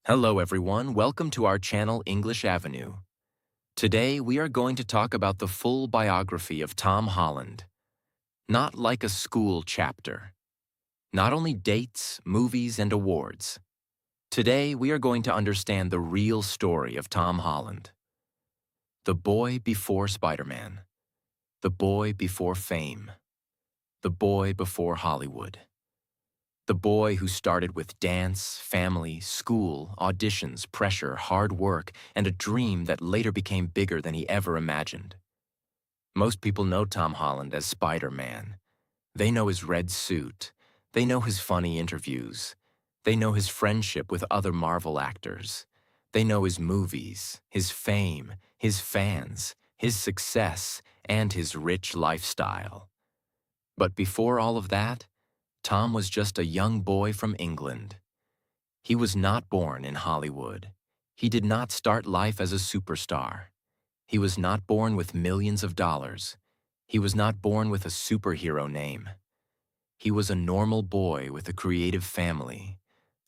Hello everyone, welcome to our channel English Avenue. Today we are going to talk about the full biography of Tom Holland. Not like a school chapter. Not only dates, movies, and awards. Today we are going to understand the real story of Tom Holland. The boy before Spider-Man. The boy before fame. The boy before Hollywood. The boy who started with dance, family, school, auditions, pressure, hard work, and a dream that later became bigger than he ever imagined. Most people know Tom Holland as Spider-Man. They know his red suit. They know his funny interviews. They know his friendship with other Marvel actors. They know his movies, his fame, his fans, his success, and his rich lifestyle. But before all of that, Tom was just a young boy from England. He was not born in Hollywood. He did not start life as a superstar. He was not born with millions of dollars. He was not born with a superhero name. He was a normal boy with a creative family,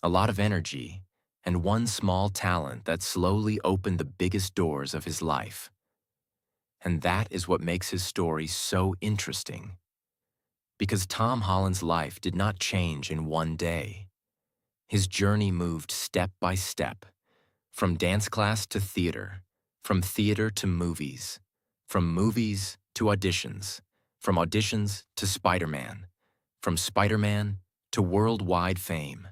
a lot of energy, and one small talent that slowly opened the biggest doors of his life. And that is what makes his story so interesting. Because Tom Holland's life did not change in one day. His journey moved step by step, from dance class to theater, from theater to movies, from movies to auditions, from auditions to Spider-Man, from Spider-Man to worldwide fame.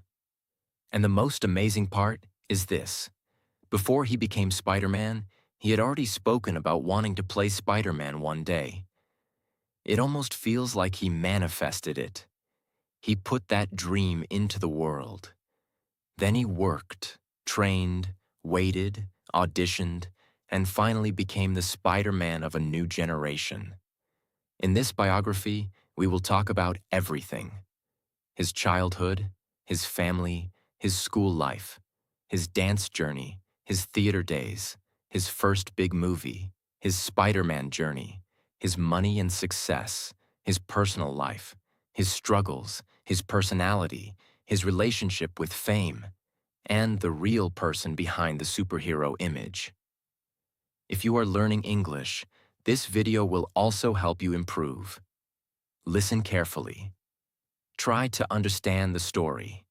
And the most amazing part is this. Before he became Spider-Man, he had already spoken about wanting to play Spider-Man one day. It almost feels like he manifested it. He put that dream into the world. Then he worked, trained, waited, auditioned, and finally became the Spider-Man of a new generation. In this biography, we will talk about everything. His childhood, his family, his school life, his dance journey, his theater days, his first big movie, his Spider-Man journey, his money and success, his personal life, his struggles, his personality, his relationship with fame, and the real person behind the superhero image. If you are learning English, this video will also help you improve. Listen carefully. Try to understand the story.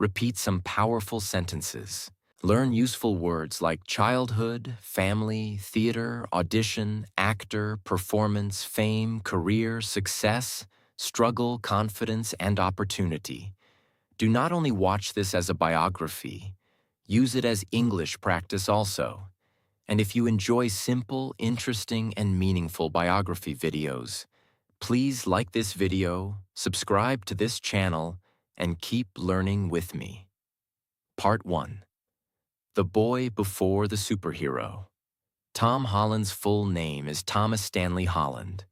Repeat some powerful sentences. Learn useful words like childhood, family, theater, audition, actor, performance, fame, career, success, struggle, confidence, and opportunity. Do not only watch this as a biography, use it as English practice also. And if you enjoy simple, interesting, and meaningful biography videos, please like this video, subscribe to this channel, and keep learning with me. Part 1. The boy before the superhero. Tom Holland's full name is Thomas Stanley Holland.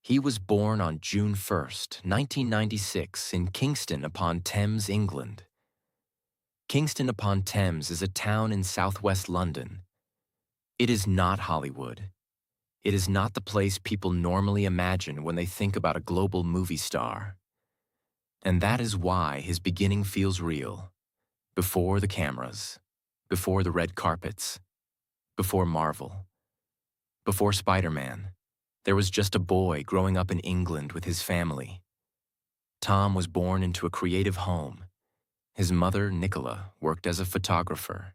He was born on June 1st, 1996 in Kingston upon Thames, England. Kingston upon Thames is a town in southwest London. It is not Hollywood. It is not the place people normally imagine when they think about a global movie star. And that is why his beginning feels real. Before the cameras. Before the red carpets, before Marvel, before Spider-Man, there was just a boy growing up in England with his family. Tom was born into a creative home. His mother, Nicola, worked as a photographer.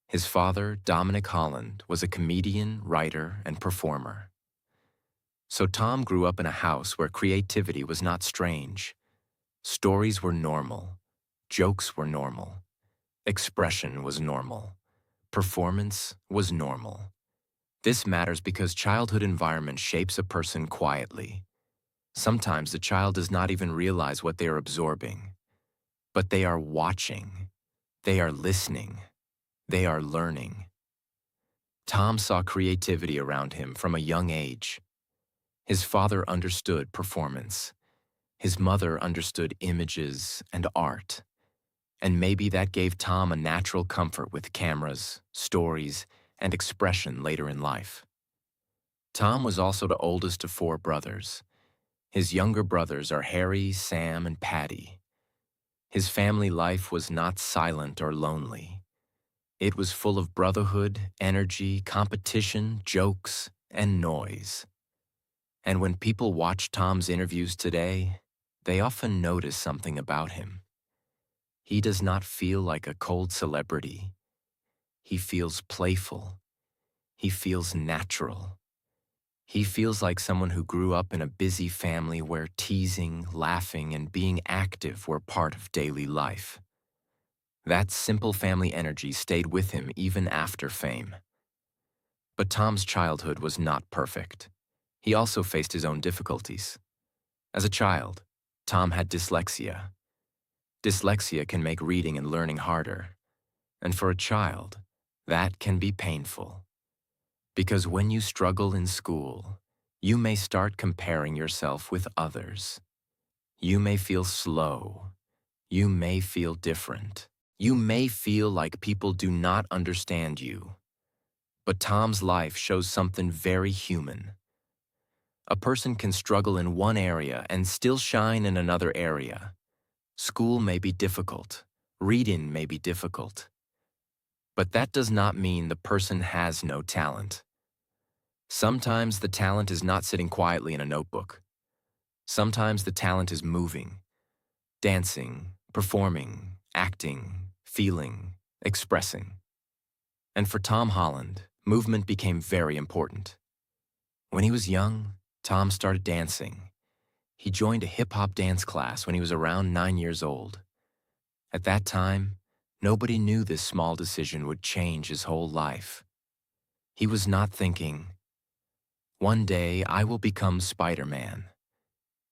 His father, Dominic Holland, was a comedian, writer, and performer. So Tom grew up in a house where creativity was not strange. Stories were normal. Jokes were normal. Expression was normal. Performance was normal. This matters because childhood environment shapes a person quietly. Sometimes the child does not even realize what they are absorbing. But they are watching. They are listening. They are learning. Tom saw creativity around him from a young age. His father understood performance. His mother understood images and art. And maybe that gave Tom a natural comfort with cameras, stories, and expression later in life. Tom was also the oldest of 4 brothers. His younger brothers are Harry, Sam, and Patty. His family life was not silent or lonely. It was full of brotherhood, energy, competition, jokes, and noise. And when people watch Tom's interviews today, they often notice something about him. He does not feel like a cold celebrity. He feels playful. He feels natural. He feels like someone who grew up in a busy family where teasing, laughing, and being active were part of daily life. That simple family energy stayed with him even after fame. But Tom's childhood was not perfect. He also faced his own difficulties. As a child, Tom had dyslexia. Dyslexia can make reading and learning harder. And for a child, that can be painful. Because when you struggle in school, you may start comparing yourself with others. You may feel slow. You may feel different. You may feel like people do not understand you. But Tom's life shows something very human. A person can struggle in one area and still shine in another area. School may be difficult. Reading may be difficult. But that does not mean the person has no talent. Sometimes the talent is not sitting quietly in a notebook. Sometimes the talent is moving, dancing, performing, acting, feeling, expressing. And for Tom Holland, movement became very important. When he was young, Tom started dancing. He joined a hip-hop dance class when he was around 9 years old. At that time, nobody knew this small decision would change his whole life. He was not thinking, "One day I will become Spider-Man."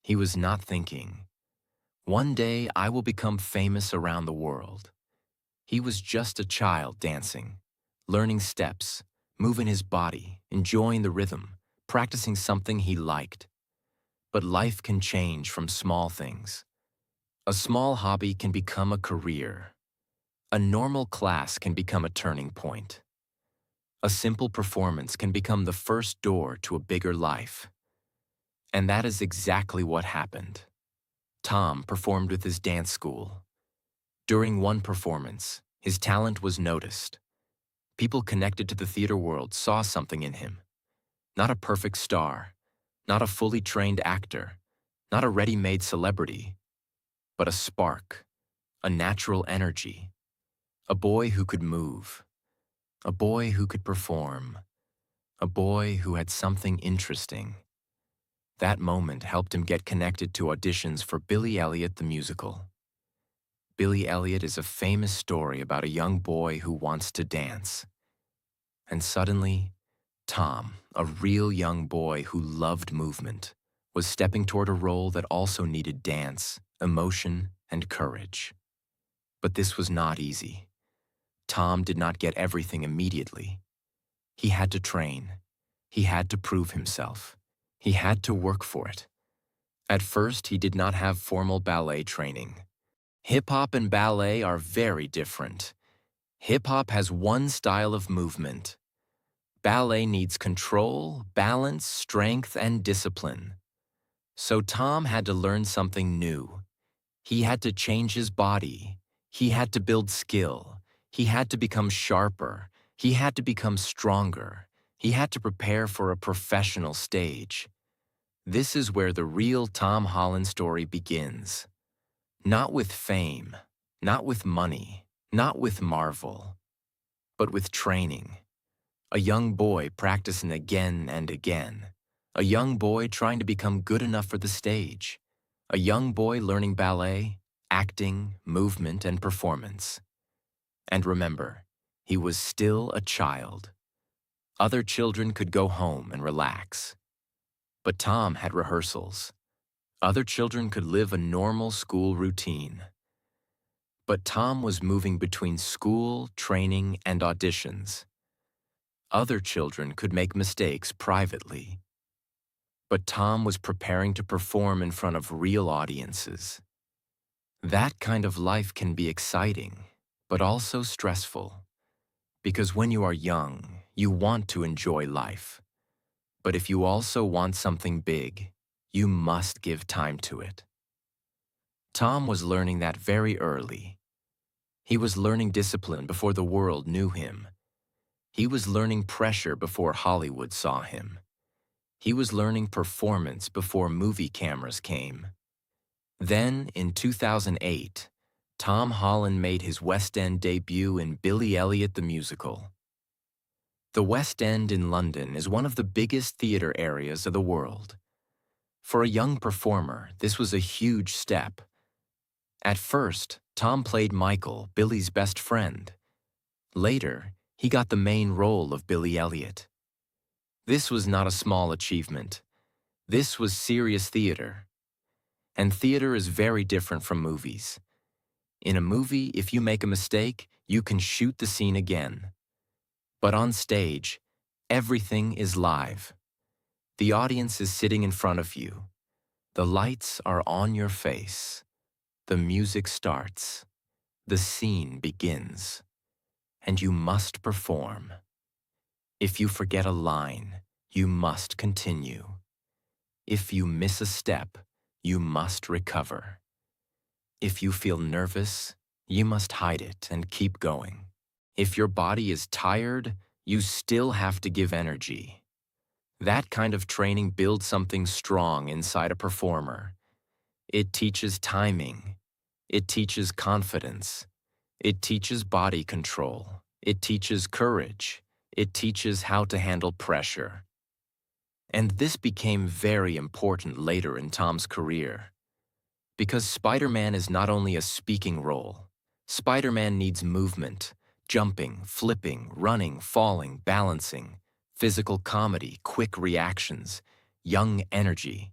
He was not thinking, "One day I will become famous around the world." He was just a child dancing, learning steps, moving his body, enjoying the rhythm, practicing something he liked. But life can change from small things. A small hobby can become a career. A normal class can become a turning point. A simple performance can become the first door to a bigger life. And that is exactly what happened. Tom performed with his dance school. During one performance, his talent was noticed. People connected to the theater world saw something in him. Not a perfect star, not a fully trained actor, not a ready-made celebrity, but a spark, a natural energy, a boy who could move, a boy who could perform, a boy who had something interesting. That moment helped him get connected to auditions for Billy Elliot the musical. Billy Elliot is a famous story about a young boy who wants to dance. And suddenly, Tom, a real young boy who loved movement, was stepping toward a role that also needed dance, emotion, and courage. But this was not easy. Tom did not get everything immediately. He had to train. He had to prove himself. He had to work for it. At first, he did not have formal ballet training. Hip-hop and ballet are very different. Hip-hop has one style of movement. Ballet needs control, balance, strength, and discipline. So Tom had to learn something new. He had to change his body. He had to build skill. He had to become sharper. He had to become stronger. He had to prepare for a professional stage. This is where the real Tom Holland story begins. Not with fame, not with money, not with Marvel, but with training. A young boy practicing again and again. A young boy trying to become good enough for the stage. A young boy learning ballet, acting, movement, and performance. And remember, he was still a child. Other children could go home and relax. But Tom had rehearsals. Other children could live a normal school routine. But Tom was moving between school, training, and auditions. Other children could make mistakes privately. But Tom was preparing to perform in front of real audiences. That kind of life can be exciting, but also stressful. Because when you are young, you want to enjoy life. But if you also want something big, you must give time to it. Tom was learning that very early. He was learning discipline before the world knew him. He was learning pressure before Hollywood saw him. He was learning performance before movie cameras came. Then, in 2008, Tom Holland made his West End debut in Billy Elliot the Musical. The West End in London is one of the biggest theater areas of the world. For a young performer, this was a huge step. At first, Tom played Michael, Billy's best friend. Later, he got the main role of Billy Elliot. This was not a small achievement. This was serious theater. And theater is very different from movies. In a movie, if you make a mistake, you can shoot the scene again. But on stage, everything is live. The audience is sitting in front of you. The lights are on your face. The music starts. The scene begins. And you must perform. If you forget a line, you must continue. If you miss a step, you must recover. If you feel nervous, you must hide it and keep going. If your body is tired, you still have to give energy. That kind of training builds something strong inside a performer. It teaches timing. It teaches confidence. It teaches body control. It teaches courage. It teaches how to handle pressure. And this became very important later in Tom's career. Because Spider-Man is not only a speaking role. Spider-Man needs movement, jumping, flipping, running, falling, balancing, physical comedy, quick reactions, young energy.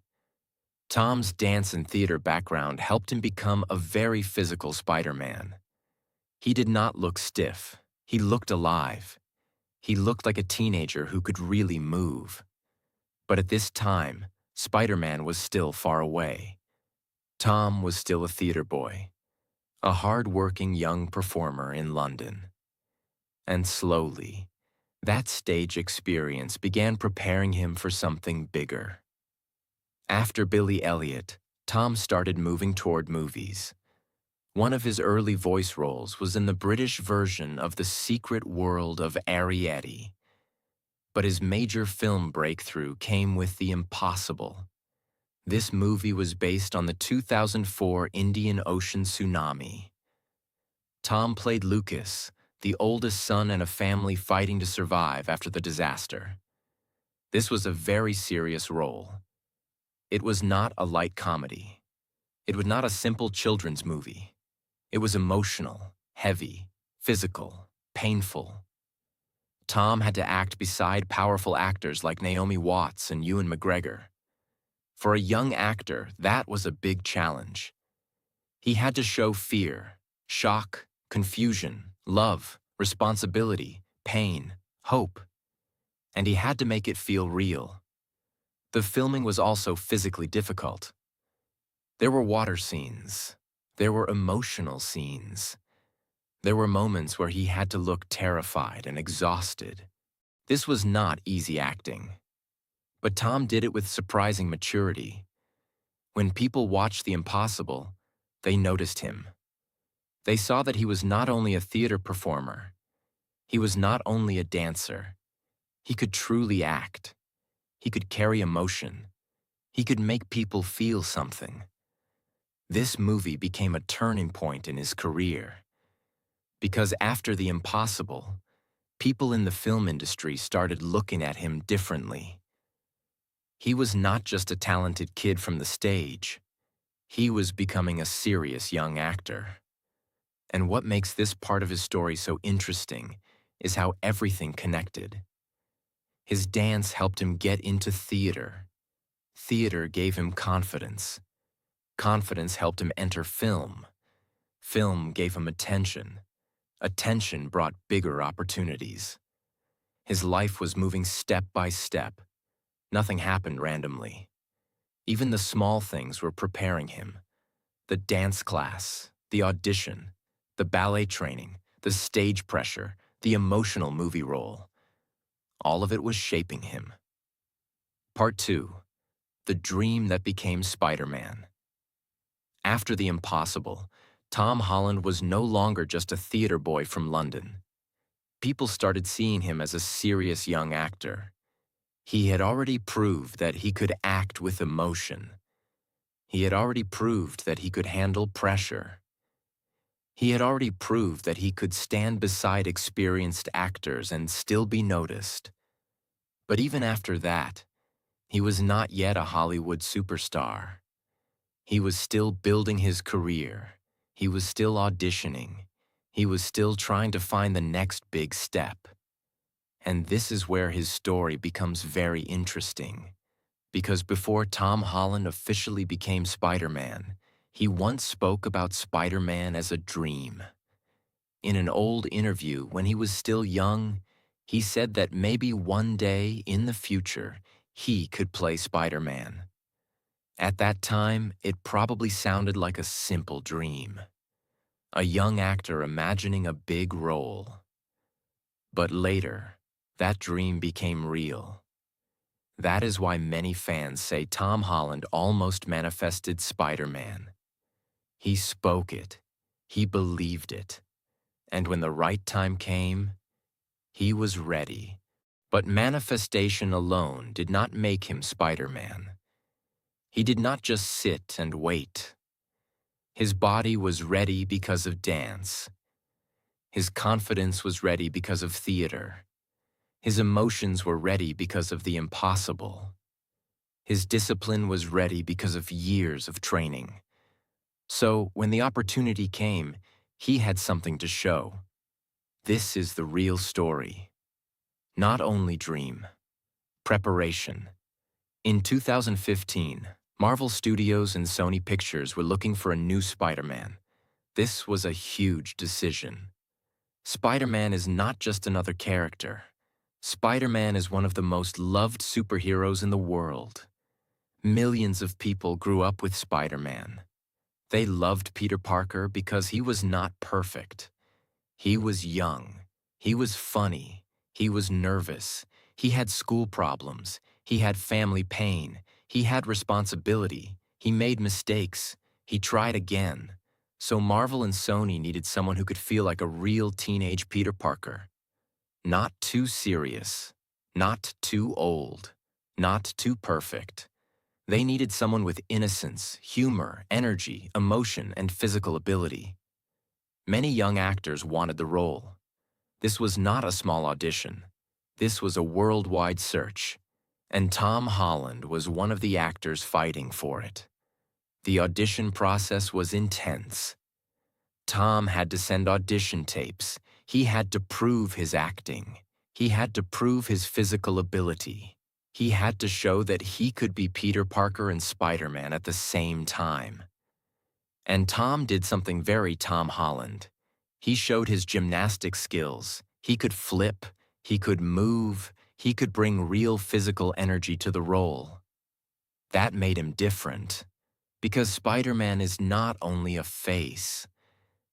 Tom's dance and theater background helped him become a very physical Spider-Man. He did not look stiff. He looked alive. He looked like a teenager who could really move. But at this time, Spider-Man was still far away. Tom was still a theater boy, a hard-working young performer in London. And slowly, that stage experience began preparing him for something bigger. After Billy Elliot, Tom started moving toward movies. One of his early voice roles was in the British version of The Secret World of Arrietty. But his major film breakthrough came with The Impossible. This movie was based on the 2004 Indian Ocean tsunami. Tom played Lucas, the oldest son in a family fighting to survive after the disaster. This was a very serious role. It was not a light comedy. It was not a simple children's movie. It was emotional, heavy, physical, painful. Tom had to act beside powerful actors like Naomi Watts and Ewan McGregor. For a young actor, that was a big challenge. He had to show fear, shock, confusion, love, responsibility, pain, hope. And he had to make it feel real. The filming was also physically difficult. There were water scenes. There were emotional scenes. There were moments where he had to look terrified and exhausted. This was not easy acting. But Tom did it with surprising maturity. When people watched The Impossible, they noticed him. They saw that he was not only a theater performer. He was not only a dancer. He could truly act. He could carry emotion. He could make people feel something. This movie became a turning point in his career. Because after The Impossible, people in the film industry started looking at him differently. He was not just a talented kid from the stage. He was becoming a serious young actor. And what makes this part of his story so interesting is how everything connected. His dance helped him get into theater. Theater gave him confidence. Confidence helped him enter film. Film gave him attention. Attention brought bigger opportunities. His life was moving step by step. Nothing happened randomly. Even the small things were preparing him. The dance class, the audition, the ballet training, the stage pressure, the emotional movie role. All of it was shaping him. Part 2. The dream that became Spider-Man. After The Impossible, Tom Holland was no longer just a theater boy from London. People started seeing him as a serious young actor. He had already proved that he could act with emotion. He had already proved that he could handle pressure. He had already proved that he could stand beside experienced actors and still be noticed. But even after that, he was not yet a Hollywood superstar. He was still building his career. He was still auditioning. He was still trying to find the next big step. And this is where his story becomes very interesting. Because before Tom Holland officially became Spider-Man, he once spoke about Spider-Man as a dream. In an old interview when he was still young, he said that maybe one day in the future, he could play Spider-Man. At that time, it probably sounded like a simple dream. A young actor imagining a big role. But later, that dream became real. That is why many fans say Tom Holland almost manifested Spider-Man. He spoke it. He believed it. And when the right time came, he was ready. But manifestation alone did not make him Spider-Man. He did not just sit and wait. His body was ready because of dance. His confidence was ready because of theater. His emotions were ready because of the impossible. His discipline was ready because of years of training. So, when the opportunity came, he had something to show. This is the real story. Not only dream. Preparation. In 2015, Marvel Studios and Sony Pictures were looking for a new Spider-Man. This was a huge decision. Spider-Man is not just another character. Spider-Man is one of the most loved superheroes in the world. Millions of people grew up with Spider-Man. They loved Peter Parker because he was not perfect. He was young. He was funny. He was nervous. He had school problems. He had family pain. He had responsibility. He made mistakes. He tried again. So Marvel and Sony needed someone who could feel like a real teenage Peter Parker. Not too serious. Not too old. Not too perfect. They needed someone with innocence, humor, energy, emotion, and physical ability. Many young actors wanted the role. This was not a small audition. This was a worldwide search. And Tom Holland was one of the actors fighting for it. The audition process was intense. Tom had to send audition tapes. He had to prove his acting. He had to prove his physical ability. He had to show that he could be Peter Parker and Spider-Man at the same time. And Tom did something very Tom Holland. He showed his gymnastic skills. He could flip, he could move, he could bring real physical energy to the role. That made him different, because Spider-Man is not only a face.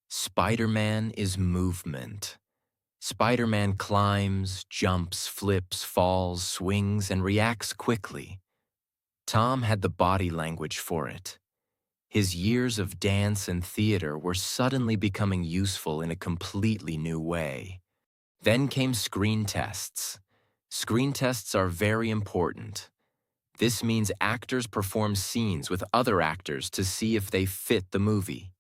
Spider-Man is movement. Spider-Man climbs, jumps, flips, falls, swings, and reacts quickly. Tom had the body language for it. His years of dance and theater were suddenly becoming useful in a completely new way. Then came screen tests. Screen tests are very important. This means actors perform scenes with other actors to see if they fit the movie.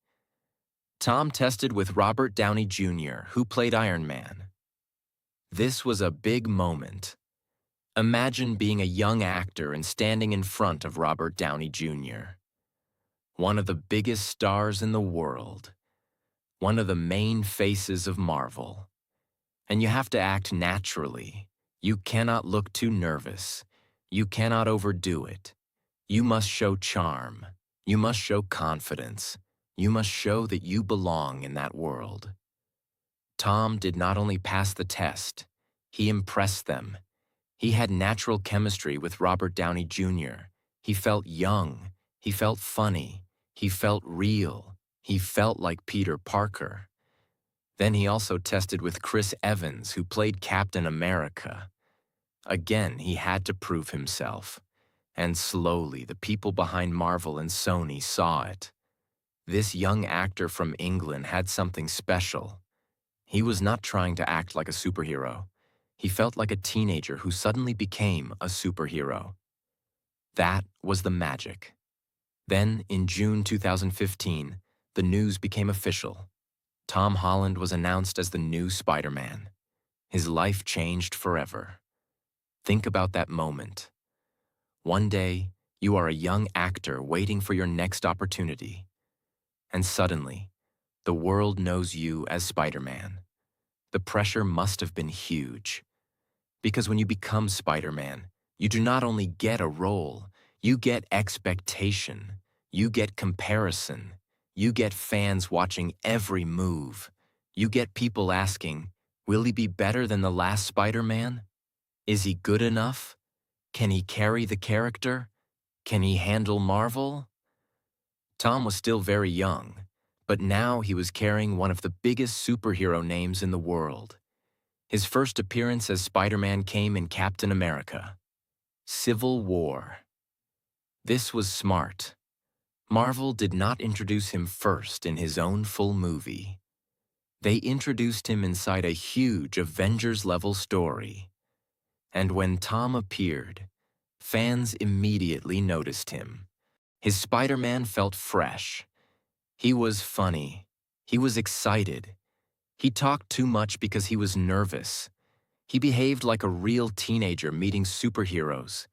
Tom tested with Robert Downey Jr., who played Iron Man. This was a big moment. Imagine being a young actor and standing in front of Robert Downey Jr., one of the biggest stars in the world, one of the main faces of Marvel. And you have to act naturally. You cannot look too nervous. You cannot overdo it. You must show charm. You must show confidence. You must show that you belong in that world. Tom did not only pass the test, he impressed them. He had natural chemistry with Robert Downey Jr. He felt young. He felt funny. He felt real. He felt like Peter Parker. Then he also tested with Chris Evans, who played Captain America. Again, he had to prove himself. And slowly, the people behind Marvel and Sony saw it. This young actor from England had something special. He was not trying to act like a superhero. He felt like a teenager who suddenly became a superhero. That was the magic. Then, in June 2015, the news became official. Tom Holland was announced as the new Spider-Man. His life changed forever. Think about that moment. One day, you are a young actor waiting for your next opportunity. And suddenly, the world knows you as Spider-Man. The pressure must have been huge. Because when you become Spider-Man, you do not only get a role, you get expectation, you get comparison, you get fans watching every move. You get people asking, will he be better than the last Spider-Man? Is he good enough? Can he carry the character? Can he handle Marvel? Tom was still very young, but now he was carrying one of the biggest superhero names in the world. His first appearance as Spider-Man came in Captain America: Civil War. This was smart. Marvel did not introduce him first in his own full movie. They introduced him inside a huge Avengers-level story. And when Tom appeared, fans immediately noticed him. His Spider-Man felt fresh. He was funny. He was excited. He talked too much because he was nervous. He behaved like a real teenager meeting superheroes.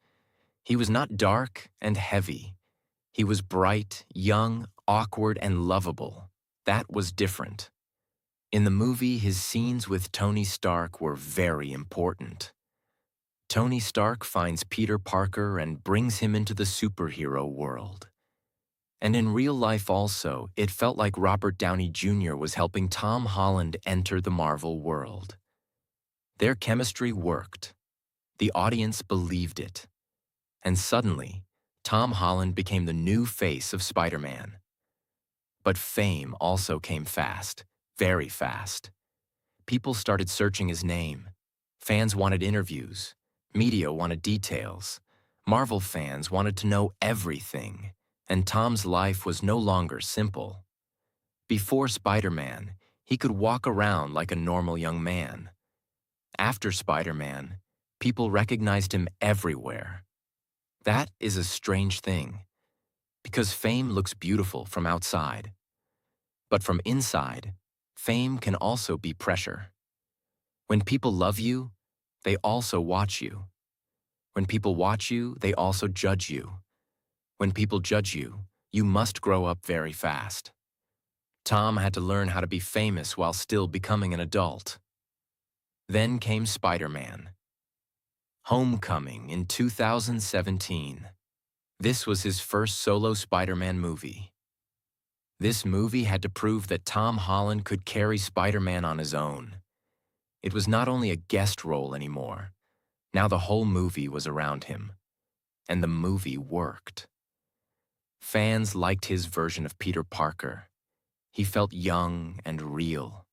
He was not dark and heavy. He was bright, young, awkward, and lovable. That was different. In the movie, his scenes with Tony Stark were very important. Tony Stark finds Peter Parker and brings him into the superhero world. And in real life also, it felt like Robert Downey Jr. was helping Tom Holland enter the Marvel world. Their chemistry worked. The audience believed it. And suddenly, Tom Holland became the new face of Spider-Man. But fame also came fast, very fast. People started searching his name. Fans wanted interviews. Media wanted details. Marvel fans wanted to know everything. And Tom's life was no longer simple. Before Spider-Man, he could walk around like a normal young man. After Spider-Man, people recognized him everywhere. That is a strange thing, because fame looks beautiful from outside. But from inside, fame can also be pressure. When people love you, they also watch you. When people watch you, they also judge you. When people judge you, you must grow up very fast. Tom had to learn how to be famous while still becoming an adult. Then came Spider-Man. Homecoming in 2017. This was his first solo Spider-Man movie. This movie had to prove that Tom Holland could carry Spider-Man on his own. It was not only a guest role anymore. Now the whole movie was around him. And the movie worked. Fans liked his version of Peter Parker. He felt young and real.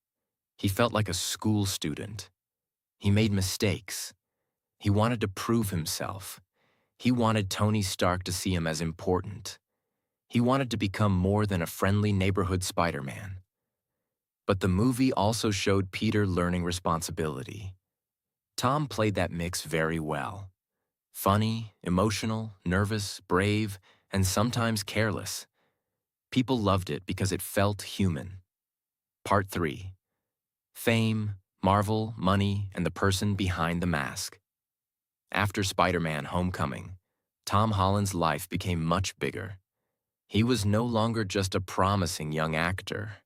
He felt like a school student. He made mistakes. He wanted to prove himself. He wanted Tony Stark to see him as important. He wanted to become more than a friendly neighborhood Spider-Man. But the movie also showed Peter learning responsibility. Tom played that mix very well. Funny, emotional, nervous, brave, and sometimes careless. People loved it because it felt human. Part 3. Fame, Marvel, money, and the person behind the mask. After Spider-Man: Homecoming, Tom Holland's life became much bigger. He was no longer just a promising young actor.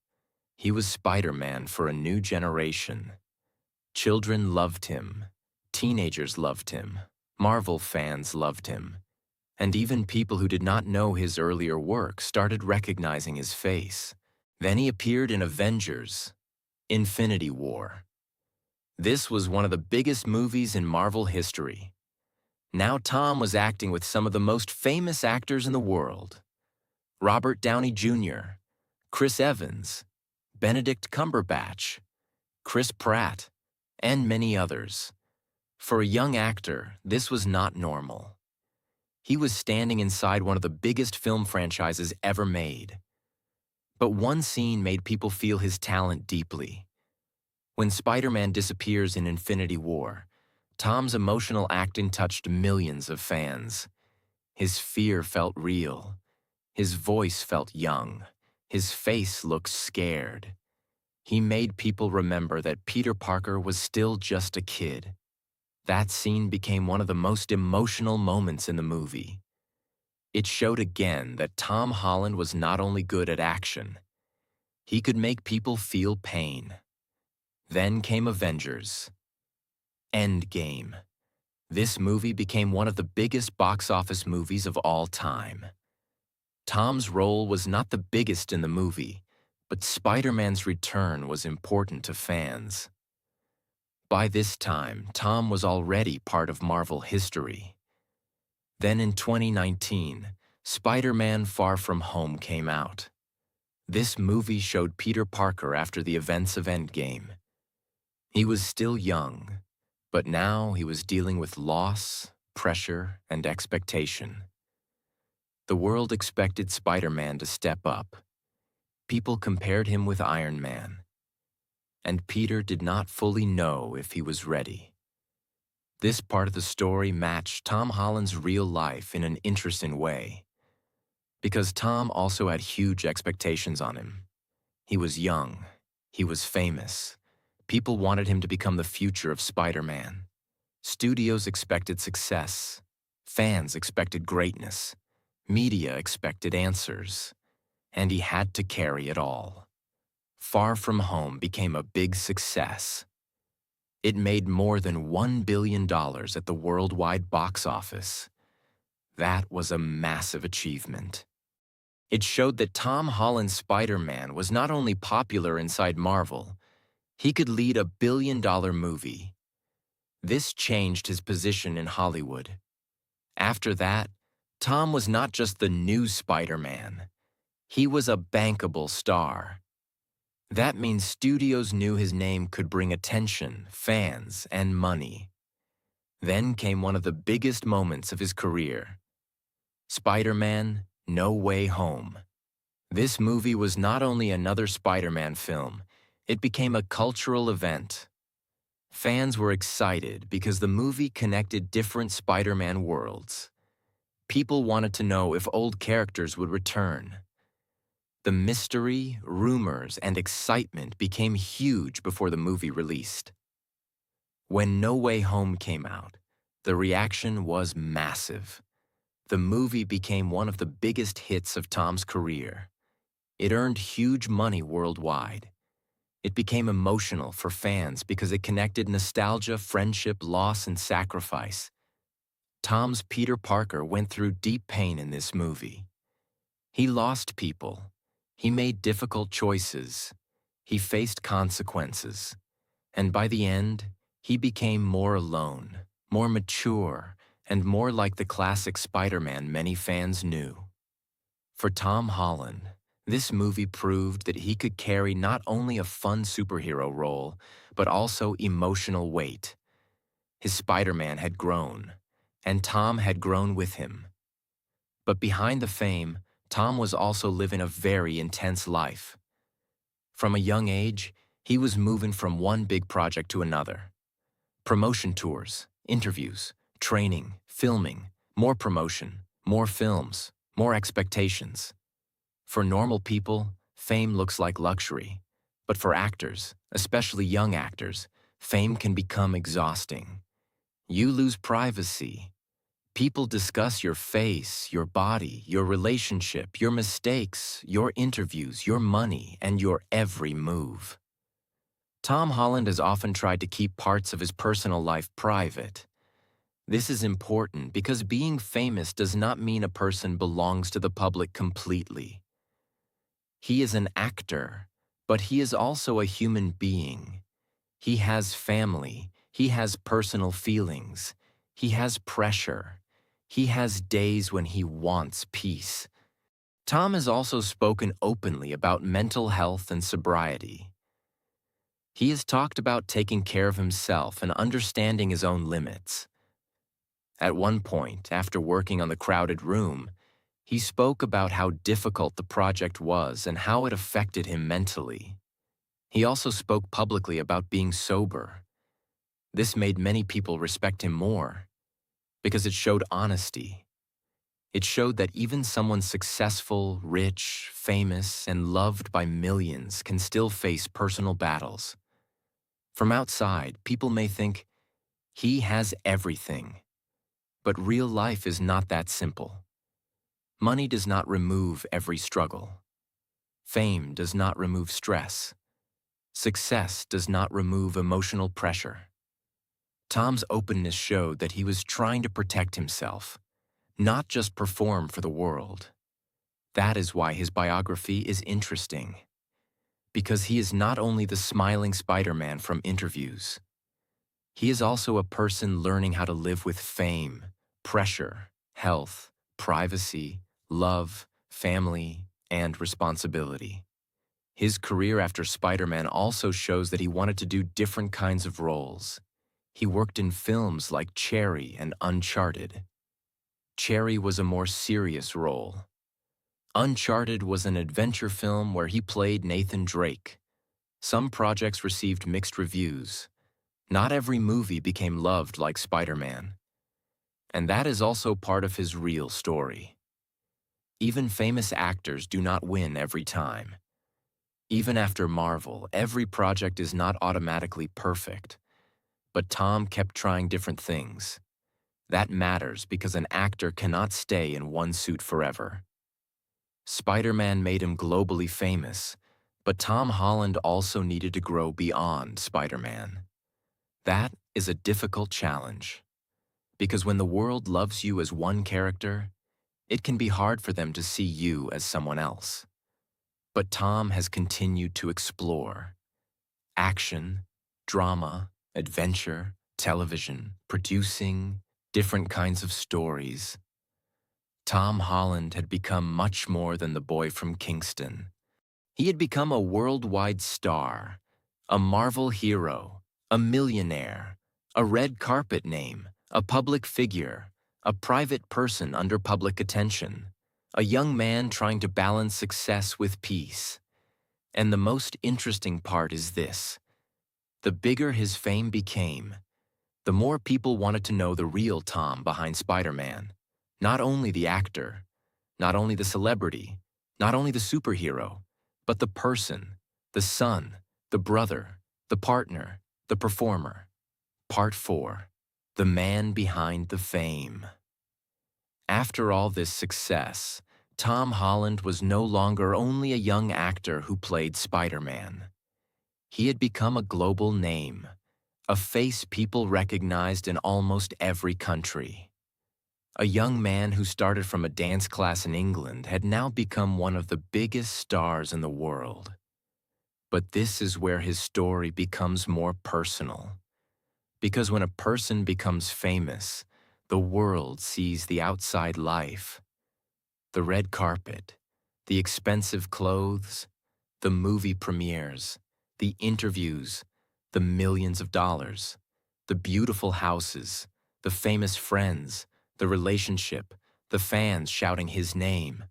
He was Spider-Man for a new generation. Children loved him. Teenagers loved him. Marvel fans loved him. And even people who did not know his earlier work started recognizing his face. Then he appeared in Avengers: Infinity War. This was one of the biggest movies in Marvel history. Now Tom was acting with some of the most famous actors in the world: Robert Downey Jr., Chris Evans, Benedict Cumberbatch, Chris Pratt, and many others. For a young actor, this was not normal. He was standing inside one of the biggest film franchises ever made. But one scene made people feel his talent deeply. When Spider-Man disappears in Infinity War, Tom's emotional acting touched millions of fans. His fear felt real. His voice felt young. His face looked scared. He made people remember that Peter Parker was still just a kid. That scene became one of the most emotional moments in the movie. It showed again that Tom Holland was not only good at action, he could make people feel pain. Then came Avengers Endgame. This movie became one of the biggest box office movies of all time. Tom's role was not the biggest in the movie, but Spider-Man's return was important to fans. By this time, Tom was already part of Marvel history. Then in 2019, Spider-Man Far From Home came out. This movie showed Peter Parker after the events of Endgame. He was still young, but now he was dealing with loss, pressure, and expectation. The world expected Spider-Man to step up. People compared him with Iron Man. And Peter did not fully know if he was ready. This part of the story matched Tom Holland's real life in an interesting way, because Tom also had huge expectations on him. He was young. He was famous. People wanted him to become the future of Spider-Man. Studios expected success. Fans expected greatness. Media expected answers. And he had to carry it all. Far From Home became a big success. It made more than $1 billion at the worldwide box office. That was a massive achievement. It showed that Tom Holland's Spider-Man was not only popular inside Marvel, he could lead a billion-dollar movie. This changed his position in Hollywood. After that, Tom was not just the new Spider-Man. He was a bankable star. That means studios knew his name could bring attention, fans, and money. Then came one of the biggest moments of his career. Spider-Man: No Way Home. This movie was not only another Spider-Man film, it became a cultural event. Fans were excited because the movie connected different Spider-Man worlds. People wanted to know if old characters would return. The mystery, rumors, and excitement became huge before the movie released. When No Way Home came out, the reaction was massive. The movie became one of the biggest hits of Tom's career. It earned huge money worldwide. It became emotional for fans because it connected nostalgia, friendship, loss, and sacrifice. Tom's Peter Parker went through deep pain in this movie. He lost people. He made difficult choices. He faced consequences. And by the end, he became more alone, more mature, and more like the classic Spider-Man many fans knew. For Tom Holland, this movie proved that he could carry not only a fun superhero role, but also emotional weight. His Spider-Man had grown, and Tom had grown with him. But behind the fame, Tom was also living a very intense life. From a young age, he was moving from one big project to another. Promotion tours, interviews, training, filming, more promotion, more films, more expectations. For normal people, fame looks like luxury. But for actors, especially young actors, fame can become exhausting. You lose privacy. People discuss your face, your body, your relationship, your mistakes, your interviews, your money, and your every move. Tom Holland has often tried to keep parts of his personal life private. This is important because being famous does not mean a person belongs to the public completely. He is an actor, but he is also a human being. He has family, he has personal feelings, he has pressure. He has days when he wants peace. Tom has also spoken openly about mental health and sobriety. He has talked about taking care of himself and understanding his own limits. At one point, after working on The Crowded Room, He spoke about how difficult the project was and how it affected him mentally. He also spoke publicly about being sober. This made many people respect him more because it showed honesty. It showed that even someone successful, rich, famous, and loved by millions can still face personal battles. From outside, people may think, he has everything. But real life is not that simple. Money does not remove every struggle. Fame does not remove stress. Success does not remove emotional pressure. Tom's openness showed that he was trying to protect himself, not just perform for the world. That is why his biography is interesting, because he is not only the smiling Spider-Man from interviews. He is also a person learning how to live with fame, pressure, health, privacy, love, family, and responsibility. His career after Spider-Man also shows that he wanted to do different kinds of roles. He worked in films like Cherry and Uncharted. Cherry was a more serious role. Uncharted was an adventure film where he played Nathan Drake. Some projects received mixed reviews. Not every movie became loved like Spider-Man. And that is also part of his real story. Even famous actors do not win every time. Even after Marvel, every project is not automatically perfect. But Tom kept trying different things. That matters because an actor cannot stay in one suit forever. Spider-Man made him globally famous, but Tom Holland also needed to grow beyond Spider-Man. That is a difficult challenge, because when the world loves you as one character, it can be hard for them to see you as someone else. But Tom has continued to explore. Action, drama, adventure, television, producing, different kinds of stories. Tom Holland had become much more than the boy from Kingston. He had become a worldwide star, a Marvel hero, a millionaire, a red carpet name, a public figure, a private person under public attention, a young man trying to balance success with peace. And the most interesting part is this: the bigger his fame became, the more people wanted to know the real Tom behind Spider-Man. Not only the actor, not only the celebrity, not only the superhero, but the person, the son, the brother, the partner, the performer. Part 4. The man behind the fame. After all this success, Tom Holland was no longer only a young actor who played Spider-Man. He had become a global name, a face people recognized in almost every country. A young man who started from a dance class in England had now become one of the biggest stars in the world. But this is where his story becomes more personal. Because when a person becomes famous, the world sees the outside life. The red carpet, the expensive clothes, the movie premieres, the interviews, the millions of dollars, the beautiful houses, the famous friends, the relationship, the fans shouting his name.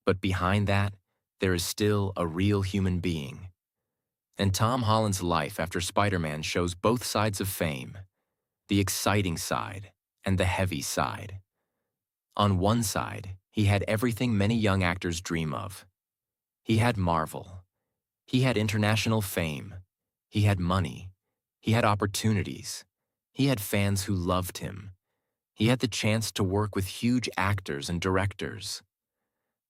But behind that, there is still a real human being. And Tom Holland's life after Spider-Man shows both sides of fame, the exciting side and the heavy side. On one side, he had everything many young actors dream of. He had Marvel. He had international fame. He had money. He had opportunities. He had fans who loved him. He had the chance to work with huge actors and directors.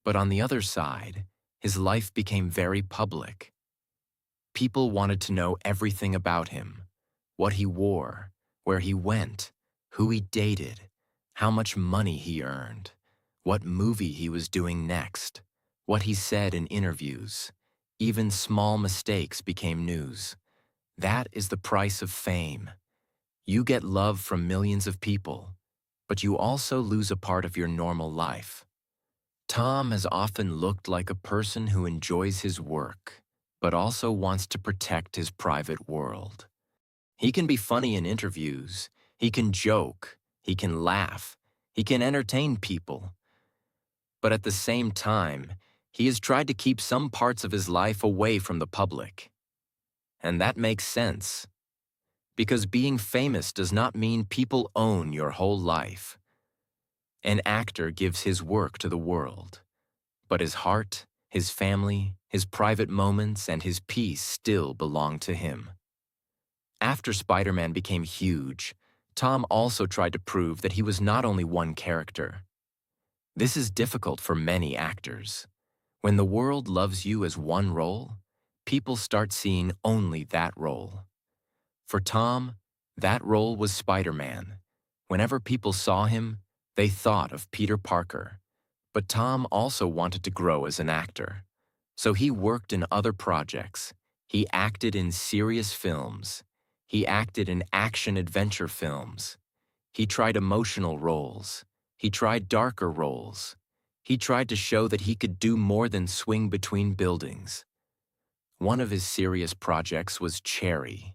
But on the other side, his life became very public. People wanted to know everything about him: what he wore, where he went, who he dated, how much money he earned, what movie he was doing next, what he said in interviews. Even small mistakes became news. That is the price of fame. You get love from millions of people, but you also lose a part of your normal life. Tom has often looked like a person who enjoys his work, but also wants to protect his private world. He can be funny in interviews, he can joke, he can laugh, he can entertain people. But at the same time, he has tried to keep some parts of his life away from the public. And that makes sense, because being famous does not mean people own your whole life. An actor gives his work to the world, but his heart, his family, his private moments, and his peace still belong to him. After Spider-Man became huge, Tom also tried to prove that he was not only one character. This is difficult for many actors. When the world loves you as one role, people start seeing only that role. For Tom, that role was Spider-Man. Whenever people saw him, they thought of Peter Parker. But Tom also wanted to grow as an actor. So he worked in other projects. He acted in serious films. He acted in action-adventure films. He tried emotional roles. He tried darker roles. He tried to show that he could do more than swing between buildings. One of his serious projects was Cherry.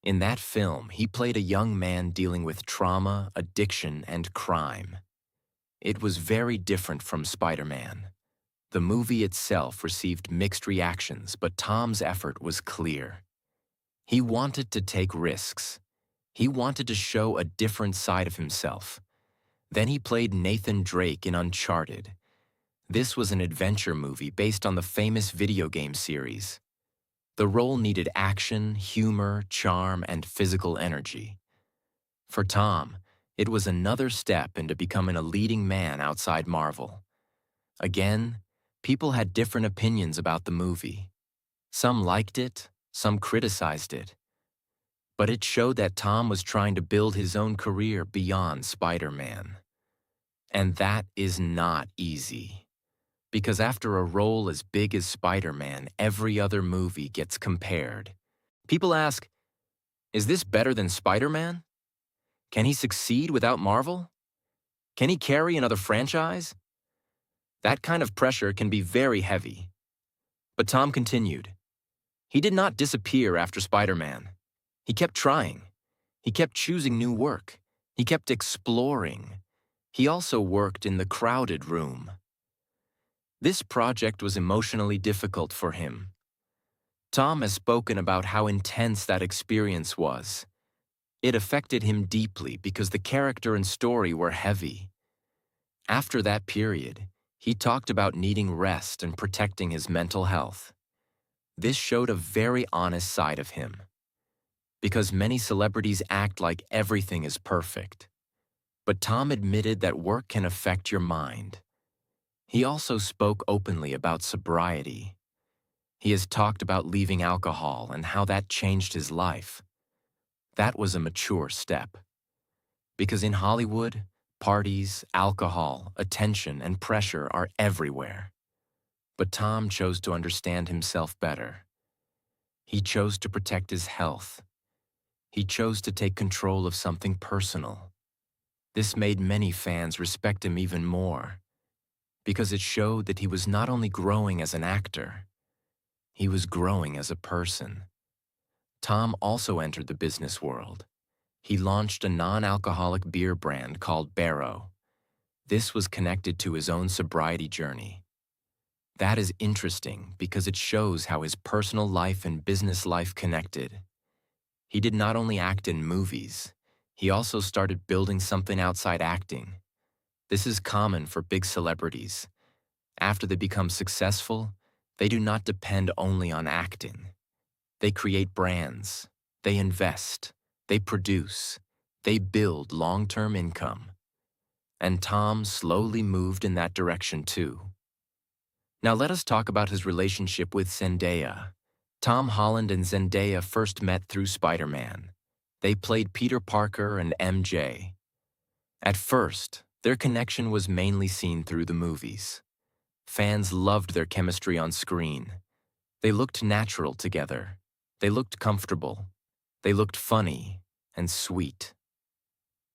In that film, he played a young man dealing with trauma, addiction, and crime. It was very different from Spider-Man. The movie itself received mixed reactions, but Tom's effort was clear. He wanted to take risks. He wanted to show a different side of himself. Then he played Nathan Drake in Uncharted. This was an adventure movie based on the famous video game series. The role needed action, humor, charm, and physical energy. For Tom, it was another step into becoming a leading man outside Marvel. Again, people had different opinions about the movie. Some liked it, some criticized it. But it showed that Tom was trying to build his own career beyond Spider-Man. And that is not easy. Because after a role as big as Spider-Man, every other movie gets compared. People ask, is this better than Spider-Man? Can he succeed without Marvel? Can he carry another franchise? That kind of pressure can be very heavy. But Tom continued. He did not disappear after Spider-Man. He kept trying. He kept choosing new work. He kept exploring. He also worked in the crowded room. This project was emotionally difficult for him. Tom has spoken about how intense that experience was. It affected him deeply because the character and story were heavy. After that period, he talked about needing rest and protecting his mental health. This showed a very honest side of him. Because many celebrities act like everything is perfect. But Tom admitted that work can affect your mind. He also spoke openly about sobriety. He has talked about leaving alcohol and how that changed his life. That was a mature step. Because in Hollywood, parties, alcohol, attention, and pressure are everywhere. But Tom chose to understand himself better. He chose to protect his health. He chose to take control of something personal. This made many fans respect him even more, because it showed that he was not only growing as an actor, he was growing as a person. Tom also entered the business world. He launched a non-alcoholic beer brand called Barrow. This was connected to his own sobriety journey. That is interesting because it shows how his personal life and business life connected. He did not only act in movies, he also started building something outside acting. This is common for big celebrities. After they become successful, they do not depend only on acting. They create brands, they invest, they produce, they build long-term income. And Tom slowly moved in that direction too. Now let us talk about his relationship with Zendaya. Tom Holland and Zendaya first met through Spider-Man. They played Peter Parker and MJ. At first, their connection was mainly seen through the movies. Fans loved their chemistry on screen. They looked natural together. They looked comfortable. They looked funny and sweet.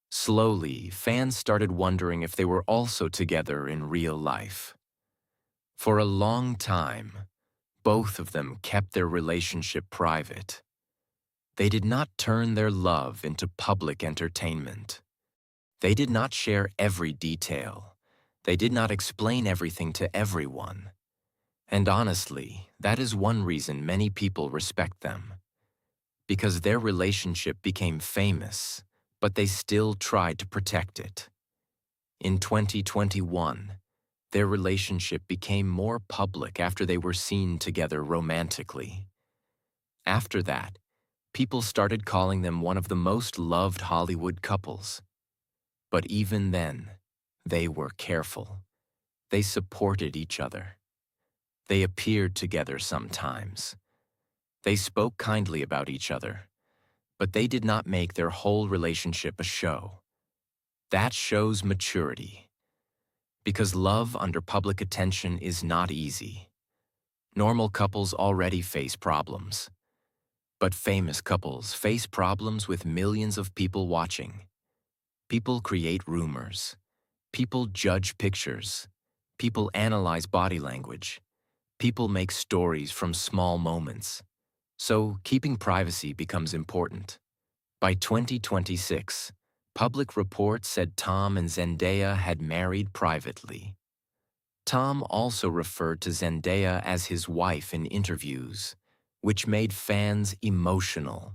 Slowly, fans started wondering if they were also together in real life. For a long time, both of them kept their relationship private. They did not turn their love into public entertainment. They did not share every detail. They did not explain everything to everyone. And honestly, that is one reason many people respect them. Because their relationship became famous, but they still tried to protect it. In 2021, their relationship became more public after they were seen together romantically. After that, people started calling them one of the most loved Hollywood couples. But even then, they were careful. They supported each other. They appeared together sometimes. They spoke kindly about each other, but they did not make their whole relationship a show. That shows maturity. Because love under public attention is not easy. Normal couples already face problems. But famous couples face problems with millions of people watching. People create rumors. People judge pictures. People analyze body language. People make stories from small moments. So keeping privacy becomes important. By 2026, public reports said Tom and Zendaya had married privately. Tom also referred to Zendaya as his wife in interviews, which made fans emotional.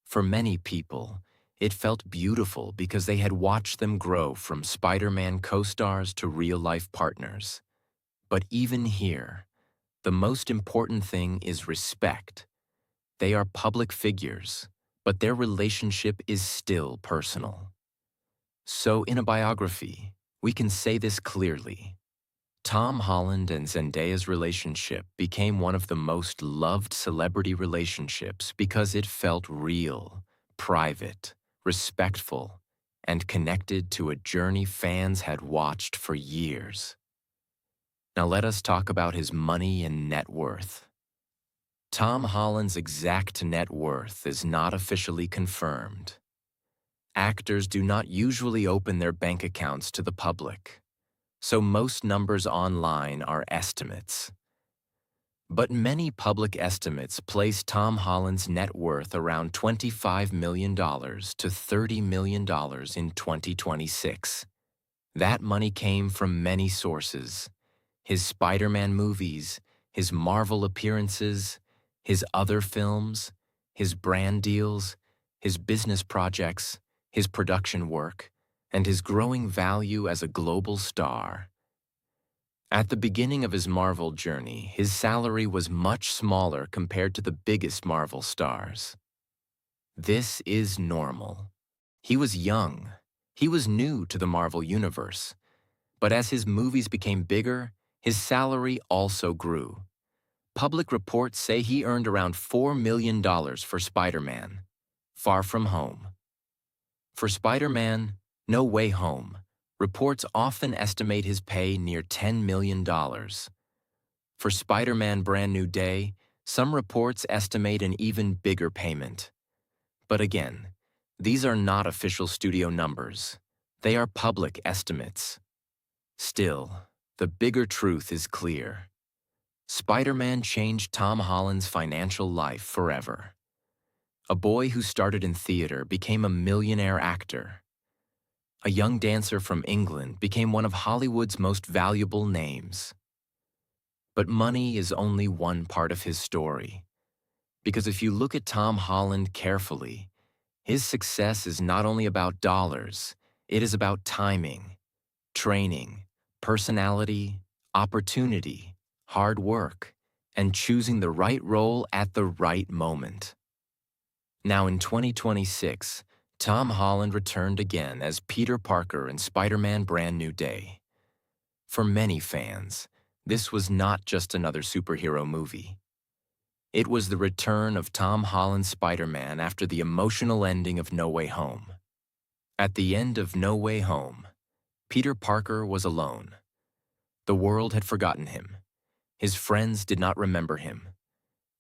For many people, it felt beautiful because they had watched them grow from Spider-Man co-stars to real-life partners. But even here, the most important thing is respect. They are public figures, but their relationship is still personal. So in a biography, we can say this clearly. Tom Holland and Zendaya's relationship became one of the most loved celebrity relationships because it felt real, private, respectful, and connected to a journey fans had watched for years. Now let us talk about his money and net worth. Tom Holland's exact net worth is not officially confirmed. Actors do not usually open their bank accounts to the public, so most numbers online are estimates. But many public estimates place Tom Holland's net worth around $25 million to $30 million in 2026. That money came from many sources: his Spider-Man movies, his Marvel appearances, his other films, his brand deals, his business projects, his production work, and his growing value as a global star. At the beginning of his Marvel journey, his salary was much smaller compared to the biggest Marvel stars. This is normal. He was young. He was new to the Marvel universe. But as his movies became bigger, his salary also grew. Public reports say he earned around $4 million for Spider-Man, Far From Home. For Spider-Man, No Way Home, reports often estimate his pay near $10 million. For Spider-Man Brand New Day, some reports estimate an even bigger payment. But again, these are not official studio numbers. They are public estimates. Still, the bigger truth is clear. Spider-Man changed Tom Holland's financial life forever. A boy who started in theater became a millionaire actor. A young dancer from England became one of Hollywood's most valuable names. But money is only one part of his story. Because if you look at Tom Holland carefully, his success is not only about dollars, it is about timing, training, personality, opportunity, hard work, and choosing the right role at the right moment. Now in 2026, Tom Holland returned again as Peter Parker in Spider-Man Brand New Day. For many fans, this was not just another superhero movie. It was the return of Tom Holland's Spider-Man after the emotional ending of No Way Home. At the end of No Way Home, Peter Parker was alone. The world had forgotten him. His friends did not remember him.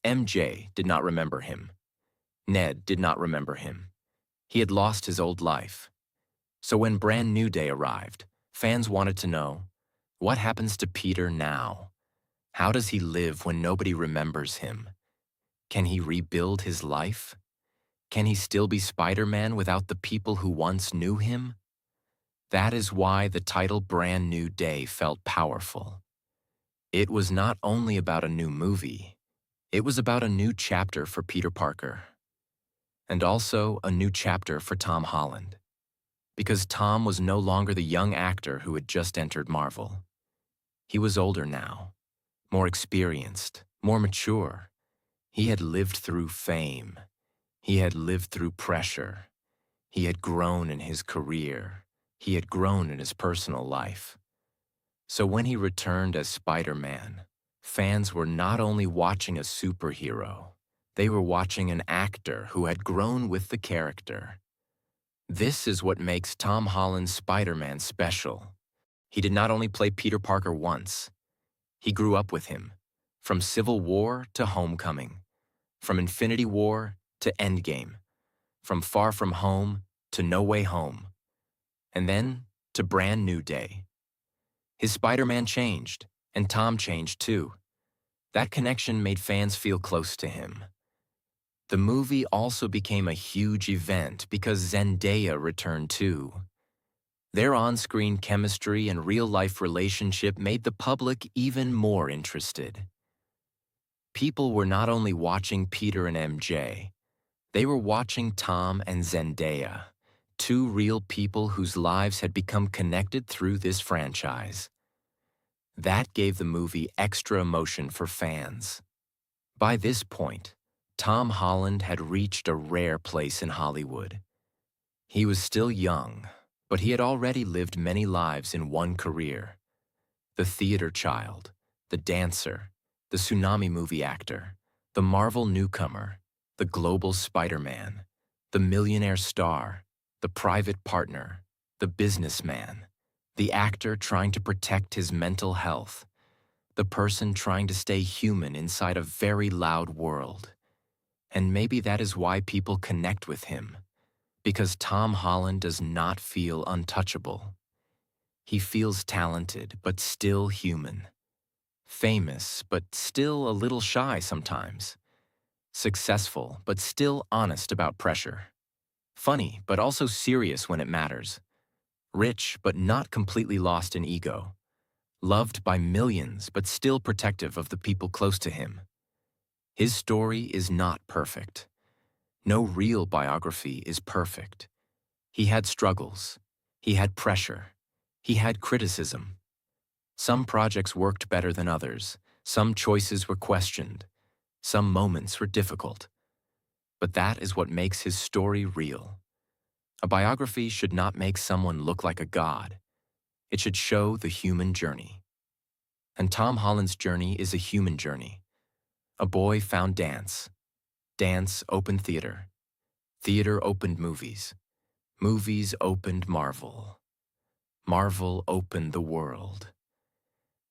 MJ did not remember him. Ned did not remember him. He had lost his old life. So when Brand New Day arrived, fans wanted to know, what happens to Peter now? How does he live when nobody remembers him? Can he rebuild his life? Can he still be Spider-Man without the people who once knew him? That is why the title Brand New Day felt powerful. It was not only about a new movie, it was about a new chapter for Peter Parker, and also a new chapter for Tom Holland. Because Tom was no longer the young actor who had just entered Marvel. He was older now, more experienced, more mature. He had lived through fame. He had lived through pressure. He had grown in his career. He had grown in his personal life. So when he returned as Spider-Man, fans were not only watching a superhero, they were watching an actor who had grown with the character. This is what makes Tom Holland's Spider-Man special. He did not only play Peter Parker once. He grew up with him, from Civil War to Homecoming, from Infinity War to Endgame, from Far From Home to No Way Home, and then to Brand New Day. His Spider-Man changed, and Tom changed too. That connection made fans feel close to him. The movie also became a huge event because Zendaya returned too. Their on-screen chemistry and real-life relationship made the public even more interested. People were not only watching Peter and MJ, they were watching Tom and Zendaya, two real people whose lives had become connected through this franchise. That gave the movie extra emotion for fans. By this point, Tom Holland had reached a rare place in Hollywood. He was still young, but he had already lived many lives in one career. The theater child, the dancer, the tsunami movie actor, the Marvel newcomer, the global Spider-Man, the millionaire star, the private partner, the businessman, the actor trying to protect his mental health, the person trying to stay human inside a very loud world. And maybe that is why people connect with him, because Tom Holland does not feel untouchable. He feels talented, but still human. Famous, but still a little shy sometimes. Successful, but still honest about pressure. Funny, but also serious when it matters. Rich, but not completely lost in ego. Loved by millions, but still protective of the people close to him. His story is not perfect. No real biography is perfect. He had struggles. He had pressure. He had criticism. Some projects worked better than others. Some choices were questioned. Some moments were difficult. But that is what makes his story real. A biography should not make someone look like a god. It should show the human journey. And Tom Holland's journey is a human journey. A boy found dance. Dance opened theater. Theater opened movies. Movies opened Marvel. Marvel opened the world.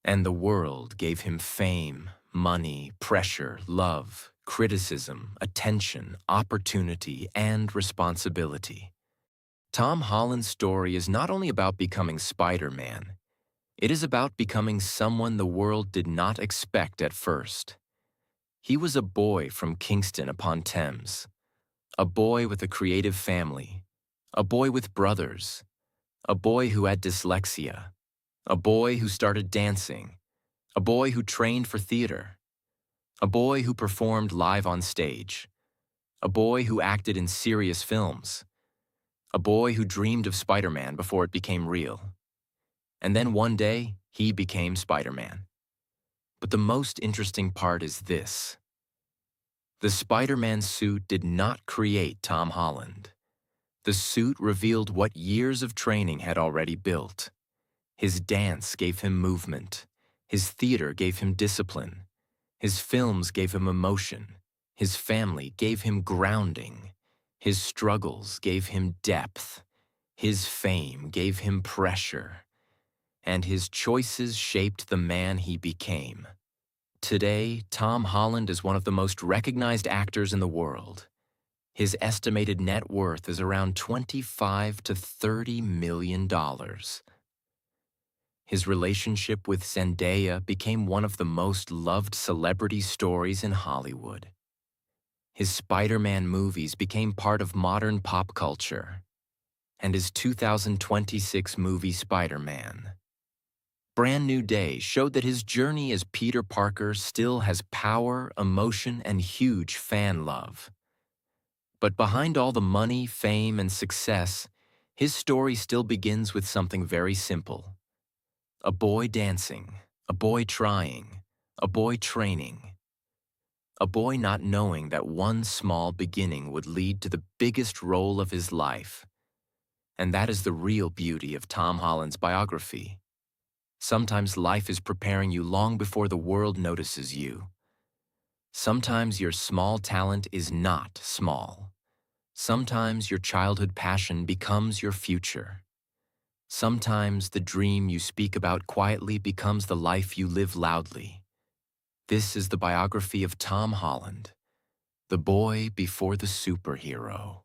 And the world gave him fame, money, pressure, love, criticism, attention, opportunity, and responsibility. Tom Holland's story is not only about becoming Spider-Man, it is about becoming someone the world did not expect at first. He was a boy from Kingston upon Thames, a boy with a creative family, a boy with brothers, a boy who had dyslexia, a boy who started dancing, a boy who trained for theater, a boy who performed live on stage, a boy who acted in serious films, a boy who dreamed of Spider-Man before it became real. And then one day, he became Spider-Man. But the most interesting part is this. The Spider-Man suit did not create Tom Holland. The suit revealed what years of training had already built. His dance gave him movement. His theater gave him discipline. His films gave him emotion. His family gave him grounding. His struggles gave him depth. His fame gave him pressure. And his choices shaped the man he became. Today, Tom Holland is one of the most recognized actors in the world. His estimated net worth is around $25 to $30 million. His relationship with Zendaya became one of the most loved celebrity stories in Hollywood. His Spider-Man movies became part of modern pop culture. and his 2026 movie Spider-Man. Brand New Day showed that his journey as Peter Parker still has power, emotion, and huge fan love. But behind all the money, fame, and success, his story still begins with something very simple. A boy dancing, a boy trying, a boy training. A boy not knowing that one small beginning would lead to the biggest role of his life. And that is the real beauty of Tom Holland's biography. Sometimes life is preparing you long before the world notices you. Sometimes your small talent is not small. Sometimes your childhood passion becomes your future. Sometimes the dream you speak about quietly becomes the life you live loudly. This is the biography of Tom Holland, the boy before the superhero,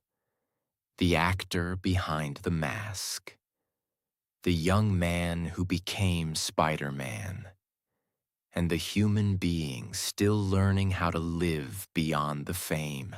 the actor behind the mask, the young man who became Spider-Man, and the human being still learning how to live beyond the fame.